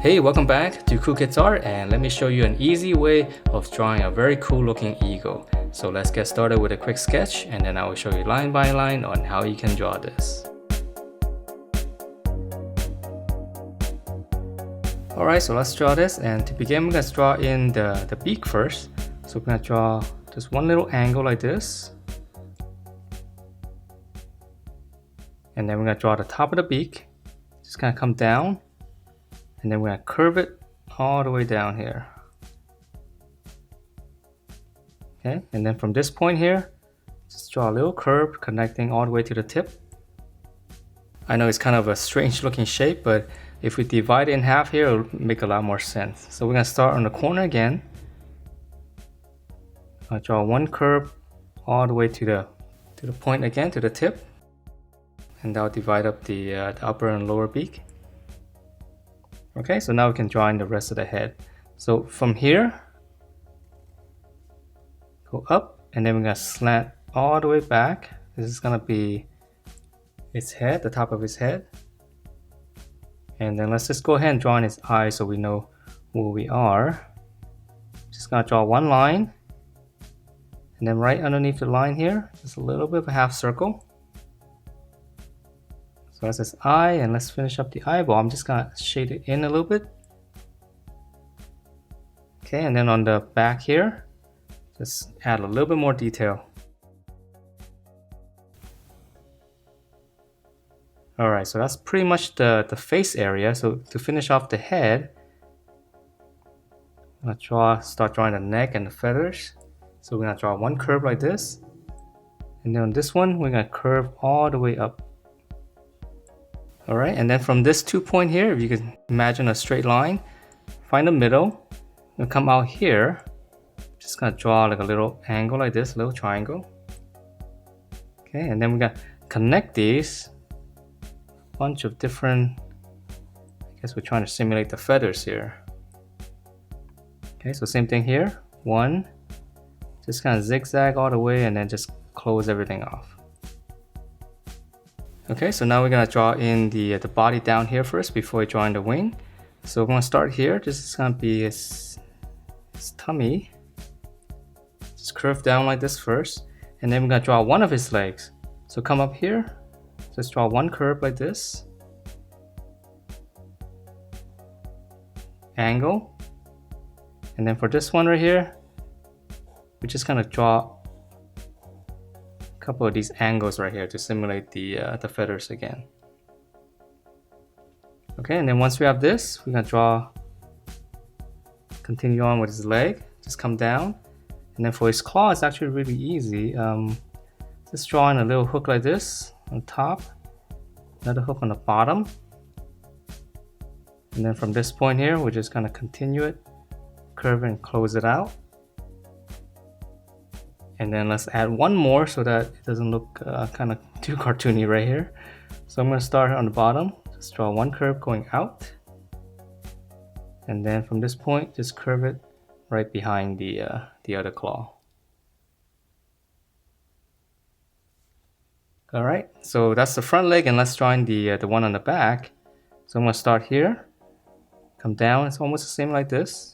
Hey, welcome back to Cool Kids Art, and let me show you an easy way of drawing a very cool looking eagle. So let's get started with a quick sketch, and then I will show you line by line on how you can draw this. Alright, so let's draw this, and to begin we're going to draw in the beak first. So we're going to draw just one little angle like this. And then we're going to draw the top of the beak. Just going to come down. And then we're going to curve it all the way down here. Okay, and then from this point here, just draw a little curve connecting all the way to the tip. I know it's kind of a strange looking shape, but if we divide it in half here, it'll make a lot more sense. So we're going to start on the corner again. I'll draw one curve all the way to the point again, to the tip. And that'll divide up the upper and lower beak. Okay, so now we can draw in the rest of the head. So from here, go up, and then we're going to slant all the way back. This is going to be its head, the top of his head. And then let's just go ahead and draw in his eyes so we know where we are. Just going to draw one line. And then right underneath the line here, just a little bit of a half circle. So that's his eye, and let's finish up the eyeball. I'm just gonna shade it in a little bit. Okay, and then on the back here, just add a little bit more detail. Alright, so that's pretty much the face area. So to finish off the head, I'm gonna start drawing the neck and the feathers. So we're gonna draw one curve like this. And then on this one, we're gonna curve all the way up. Alright, and then from this 2 point here, if you can imagine a straight line, find the middle, and come out here. Just gonna draw like a little angle like this, a little triangle. Okay, and then we're gonna connect these. Bunch of different, I guess we're trying to simulate the feathers here. Okay, so same thing here. One, just kind of zigzag all the way and then just close everything off. Okay, so now we're gonna draw in the body down here first before we draw in the wing. So we're gonna start here. This is gonna be his tummy. Just curve down like this first, and then we're gonna draw one of his legs. So come up here, just draw one curve like this. Angle. And then for this one right here, we're just gonna draw couple of these angles right here to simulate the feathers again. Okay, and then once we have this, we're gonna continue on with his leg. Just come down, and then for his claw, it's actually really easy. Just draw in a little hook like this on top, another hook on the bottom, and then from this point here, we're just gonna continue it, curve and close it out. And then let's add one more so that it doesn't look kind of too cartoony right here. So I'm going to start on the bottom, just draw one curve going out. And then from this point, just curve it right behind the other claw. Alright, so that's the front leg, and let's draw in the one on the back. So I'm going to start here, come down, it's almost the same like this.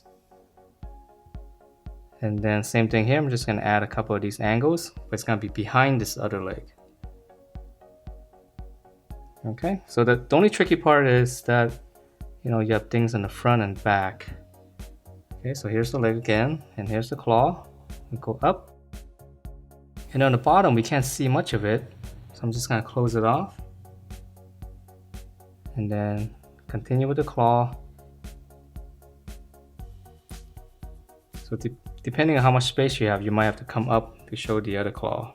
And then same thing here, I'm just going to add a couple of these angles, but it's going to be behind this other leg. Okay, so the only tricky part is that, you know, you have things in the front and back. Okay, so here's the leg again, and here's the claw. We go up. And on the bottom, we can't see much of it, so I'm just going to close it off. And then continue with the claw. So depending on how much space you have, you might have to come up to show the other claw.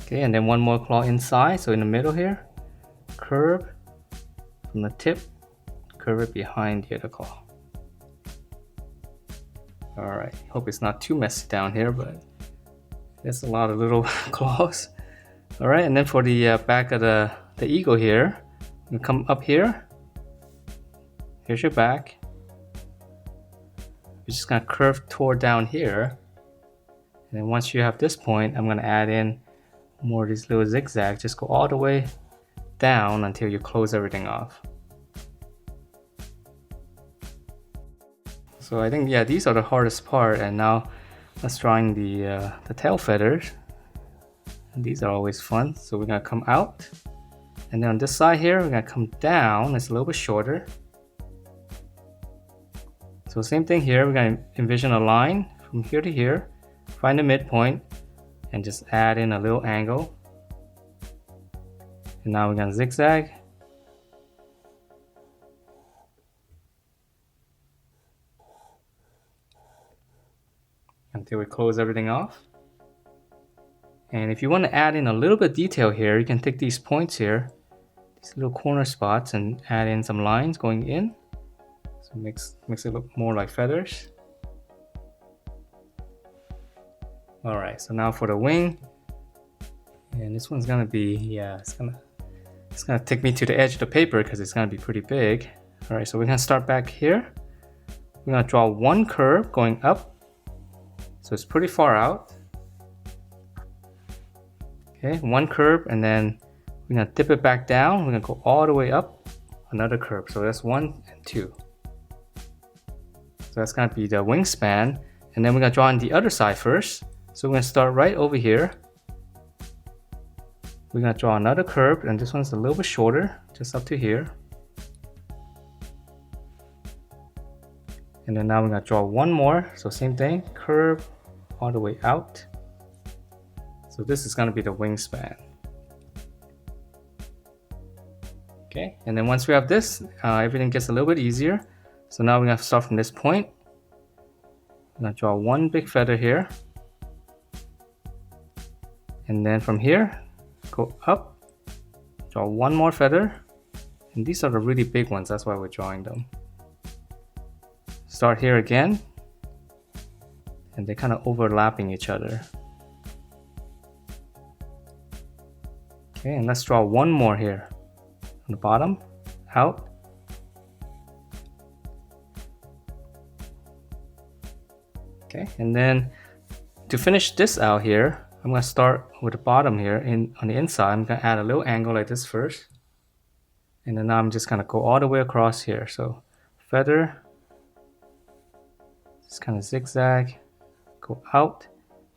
Okay, and then one more claw inside, so in the middle here, curve from the tip, curve it behind the other claw. Alright, hope it's not too messy down here, but there's a lot of little claws. Alright, and then for the back of the eagle here, you come up here, here's your back. You're just gonna curve toward down here, and then once you have this point, I'm gonna add in more of these little zigzags. Just go all the way down until you close everything off. So I think, yeah, these are the hardest part. And now let's drawing the tail feathers. And these are always fun. So we're gonna come out, and then on this side here, we're gonna come down. It's a little bit shorter. So same thing here, we're gonna envision a line from here to here, find the midpoint, and just add in a little angle. And now we're gonna zigzag. Until we close everything off. And if you want to add in a little bit of detail here, you can take these points here, these little corner spots, and add in some lines going in. So it makes it look more like feathers. Alright, so now for the wing. And this one's gonna be, yeah, it's gonna take me to the edge of the paper because it's gonna be pretty big. Alright, so we're gonna start back here. We're gonna draw one curve going up. So it's pretty far out. Okay, one curve, and then we're gonna dip it back down. We're gonna go all the way up, another curve. So that's 1 and 2. So that's gonna be the wingspan. And then we're gonna draw on the other side first. So we're gonna start right over here. We're gonna draw another curve, and this one's a little bit shorter, just up to here. And then now we're gonna draw one more. So same thing, curve all the way out. So this is gonna be the wingspan. Okay, and then once we have this, everything gets a little bit easier. So now we're gonna start from this point. I'm gonna draw one big feather here. And then from here, go up, draw one more feather. And these are the really big ones, that's why we're drawing them. Start here again. And they're kind of overlapping each other. Okay, and let's draw one more here. On the bottom, out. Okay, and then to finish this out here, I'm gonna start with the bottom here. On the inside, I'm gonna add a little angle like this first. And then now I'm just gonna go all the way across here. So feather, just kind of zigzag, go out,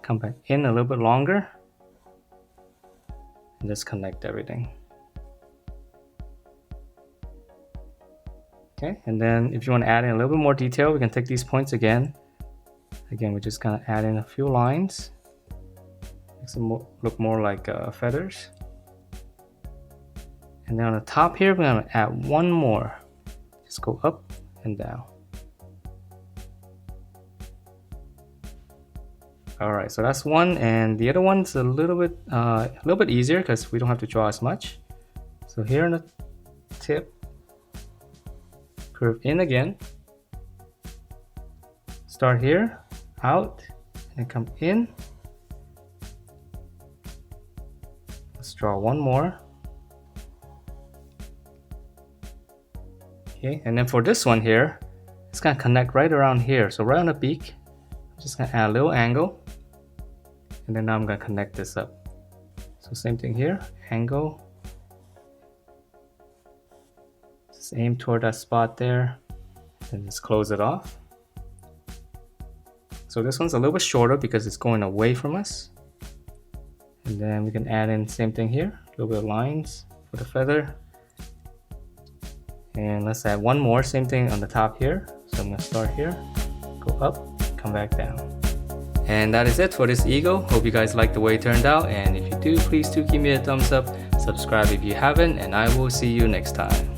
come back in a little bit longer, and just connect everything. Okay, and then if you want to add in a little bit more detail, we can take these points again. Again, we're just gonna add in a few lines, makes it look more like feathers. And then on the top here, we're gonna add one more. Just go up and down. Alright, so that's one, and the other one's a little bit easier because we don't have to draw as much. So here on the tip, curve in again. Start here, out, and come in. Let's draw one more. Okay, and then for this one here, it's gonna connect right around here. So right on the beak, I'm just gonna add a little angle. And then now I'm gonna connect this up. So same thing here, angle. Just aim toward that spot there, and just close it off. So this one's a little bit shorter because it's going away from us. And then we can add in same thing here, a little bit of lines for the feather. And let's add one more, same thing on the top here. So I'm gonna start here, go up, come back down. And that is it for this eagle. Hope you guys liked the way it turned out, and if you do, please do give me a thumbs up, subscribe if you haven't, and I will see you next time.